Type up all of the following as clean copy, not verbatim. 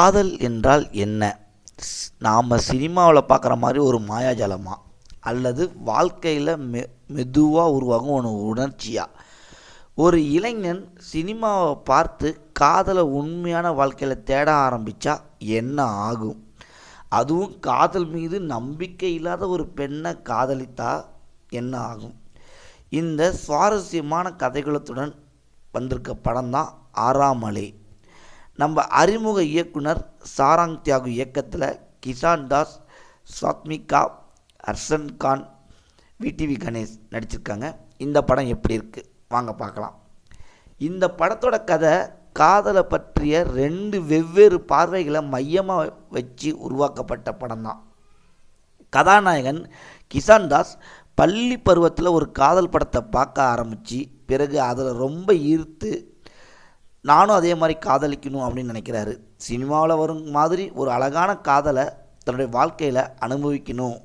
காதல் என்றால் என்ன? நாம் சினிமாவில் பார்க்குற மாதிரி ஒரு மாயாஜாலமா, அல்லது வாழ்க்கையில் மெதுவாக உருவாகும் ஒரு உணர்ச்சியா? ஒரு இளைஞன் சினிமாவை பார்த்து காதலை உண்மையான வாழ்க்கையில் தேட ஆரம்பித்தா என்ன ஆகும்? அதுவும் காதல் மீது நம்பிக்கை இல்லாத ஒரு பெண்ணை காதலித்தா என்ன ஆகும்? இந்த சுவாரஸ்யமான கதைகளத்துடன் வந்திருக்க படம் தான் ஆறாம் அலை. நம்ம அறிமுக இயக்குனர் சாராங் தியாகு இயக்கத்தில் கிசான் தாஸ், சாத்மிகா, அர்சன் கான், விடிவி கணேஷ் நடிச்சிருக்காங்க. இந்த படம் எப்படி இருக்குது வாங்க பார்க்கலாம். இந்த படத்தோட கதை காதலை பற்றிய 2 வெவ்வேறு பார்வைகளை மையமாக வச்சு உருவாக்கப்பட்ட படம் தான். கதாநாயகன் கிசான் தாஸ் பள்ளி பருவத்தில் ஒரு காதல் படத்தை பார்க்க ஆரம்பித்து பிறகு அதில் ரொம்ப ஈர்த்து நானும் அதே மாதிரி காதலிக்கணும் அப்படின்னு நினைக்கிறாரு. சினிமாவில் வரும் மாதிரி ஒரு அழகான காதலை தன்னுடைய வாழ்க்கையில் அனுபவிக்கணும்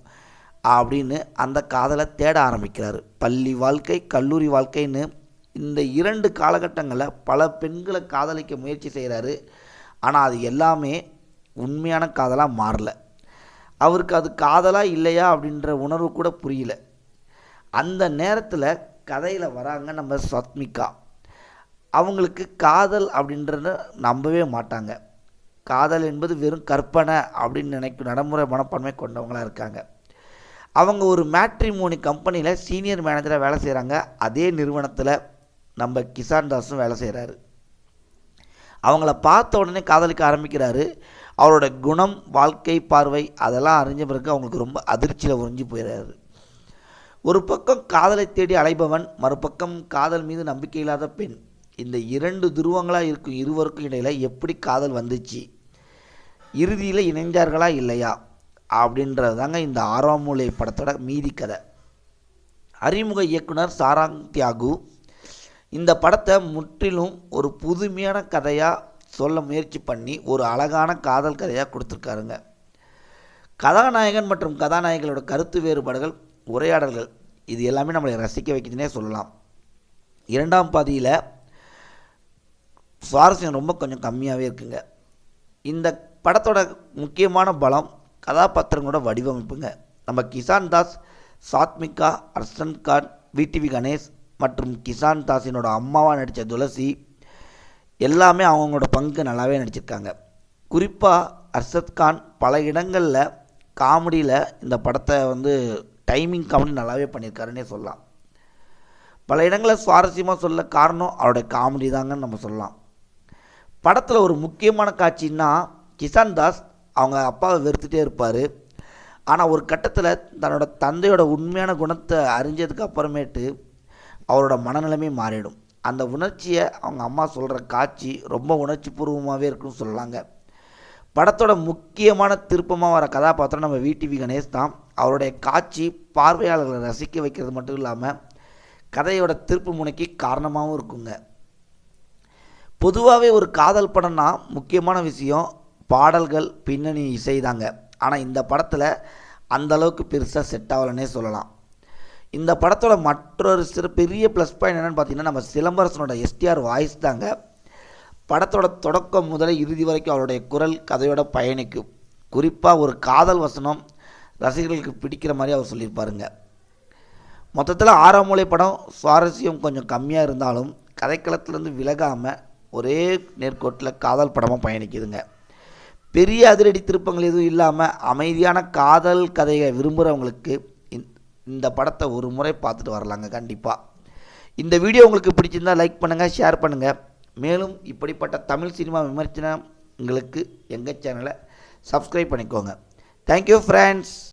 அப்படின்னு அந்த காதலை தேட ஆரம்பிக்கிறாரு. பள்ளி வாழ்க்கை, கல்லூரி வாழ்க்கைன்னு இந்த 2 காலகட்டங்களில் பல பெண்களை காதலிக்க முயற்சி செய்கிறாரு. ஆனால் அது எல்லாமே உண்மையான காதலாக மாறல. அவருக்கு அது காதலாக இல்லையா அப்படின்ற உணர்வு கூட புரியல. அந்த நேரத்தில் கதையில் வராங்க நம்ம சாத்மிகா. அவங்களுக்கு காதல் அப்படின்றத நம்பவே மாட்டாங்க. காதல் என்பது வெறும் கற்பனை அப்படின்னு நினைக்கும் நடைமுறை மனப்பான்மை கொண்டவங்களாக இருக்காங்க. அவங்க ஒரு மேட்ரிமோனி கம்பெனியில் சீனியர் மேனேஜராக வேலை செய்கிறாங்க. அதே நிறுவனத்தில் நம்ம கிசான் தாஸும் வேலை செய்கிறாரு. அவங்கள பார்த்த உடனே காதலிக்க ஆரம்பிக்கிறாரு. அவரோட குணம், வாழ்க்கை பார்வை அதெல்லாம் அறிஞ்ச பிறகு அவங்களுக்கு ரொம்ப அதிர்ச்சியில் உறிஞ்சி போயிடுறாரு. ஒரு பக்கம் காதலை தேடி அலைபவன், மறுபக்கம் காதல் மீது நம்பிக்கை இல்லாத பெண். இந்த 2 துருவங்களாக இருக்கும் இருவருக்கும் இடையில் எப்படி காதல் வந்துச்சு, இறுதியில் இணைஞ்சார்களா இல்லையா அப்படின்றது தாங்க இந்த ஆறாம் அலை படத்தோட மீதி கதை. அறிமுக இயக்குனர் சாராங் தியாகு இந்த படத்தை முற்றிலும் ஒரு புதுமையான கதையாக சொல்ல முயற்சி பண்ணி ஒரு அழகான காதல் கதையாக கொடுத்துருக்காருங்க. கதாநாயகன் மற்றும் கதாநாயகிகளோட கருத்து வேறுபாடுகள், உரையாடல்கள் இது எல்லாமே நம்மளை ரசிக்க வைக்குதுன்னே சொல்லலாம். 2ஆம் பாதியில் சுவாரஸ்யம் ரொம்ப கொஞ்சம் கம்மியாகவே இருக்குங்க. இந்த படத்தோட முக்கியமான பலம் கதாபாத்திரங்களோட வடிவமைப்புங்க. நம்ம கிசான் தாஸ், சாத்மிகா, அர்சன் கான், விடிவி கணேஷ் மற்றும் கிசான் தாஸினோட அம்மாவாக நடித்த துளசி எல்லாமே அவங்களோட பங்கு நல்லாவே நடிச்சிருக்காங்க. குறிப்பாக அர்ஷத் கான் பல இடங்களில் காமெடியில் இந்த படத்தை டைமிங் காமெடி நல்லாவே பண்ணியிருக்காருன்னே சொல்லலாம். பல இடங்களில் சுவாரஸ்யமாக சொல்ல காரணம் அவருடைய காமெடி தாங்கன்னு நம்ம சொல்லலாம். படத்தில் ஒரு முக்கியமான காட்சின்னா கிசான் தாஸ் அவங்க அப்பாவை வெறுத்துட்டே இருப்பார். ஆனால் ஒரு கட்டத்தில் தன்னோட தந்தையோட உண்மையான குணத்தை அறிஞ்சதுக்கு அப்புறமேட்டு அவரோட மனநிலைமை மாறிடும். அந்த உணர்ச்சியை அவங்க அம்மா சொல்கிற காட்சி ரொம்ப உணர்ச்சி பூர்வமாகவே இருக்குன்னு சொல்லலாங்க. படத்தோட முக்கியமான திருப்பமாக வர கதாபாத்திரம் நம்ம விடிவி கணேஷ் தான். அவருடைய காட்சி பார்வையாளர்களை ரசிக்க வைக்கிறது மட்டும் இல்லாமல் கதையோட திருப்பு முனைக்கு காரணமாகவும் இருக்குங்க. பொதுவாகவே ஒரு காதல் படம்னா முக்கியமான விஷயம் பாடல்கள், பின்னணி இசை தாங்க. ஆனால் இந்த படத்தில் அந்தளவுக்கு பெருசாக செட் ஆகலன்னே சொல்லலாம். இந்த படத்தோட மற்றொரு பெரிய ப்ளஸ் பாயிண்ட் என்னென்னு பார்த்தீங்கன்னா நம்ம சிலம்பரசனோட எஸ்டிஆர் வாய்ஸ் தாங்க. படத்தோட தொடக்கம் முதல் இறுதி வரைக்கும் அவருடைய குரல் கதையோட பயணிக்கும். குறிப்பாக ஒரு காதல் வசனம் ரசிகர்களுக்கு பிடிக்கிற மாதிரி அவர் சொல்லியிருப்பாருங்க. மொத்தத்தில் ஆறாம் அலை படம் சுவாரஸ்யம் கொஞ்சம் கம்மியாக இருந்தாலும் கதைக்களத்துலேருந்து விலகாமல் ஒரே நேர்கோட்டில் காதல் படமாக பயணிக்குதுங்க. பெரிய அதிரடி திருப்பங்கள் எதுவும் இல்லாமல் அமைதியான காதல் கதையை விரும்புகிறவங்களுக்கு இந்த படத்தை ஒரு முறை பார்த்துட்டு வரலாங்க கண்டிப்பாக. இந்த வீடியோ உங்களுக்கு பிடிச்சிருந்தால் லைக் பண்ணுங்கள், ஷேர் பண்ணுங்கள். மேலும் இப்படிப்பட்ட தமிழ் சினிமா விமர்சனங்களுக்கு எங்கள் சேனலை சப்ஸ்கிரைப் பண்ணிக்கோங்க. Thank you friends.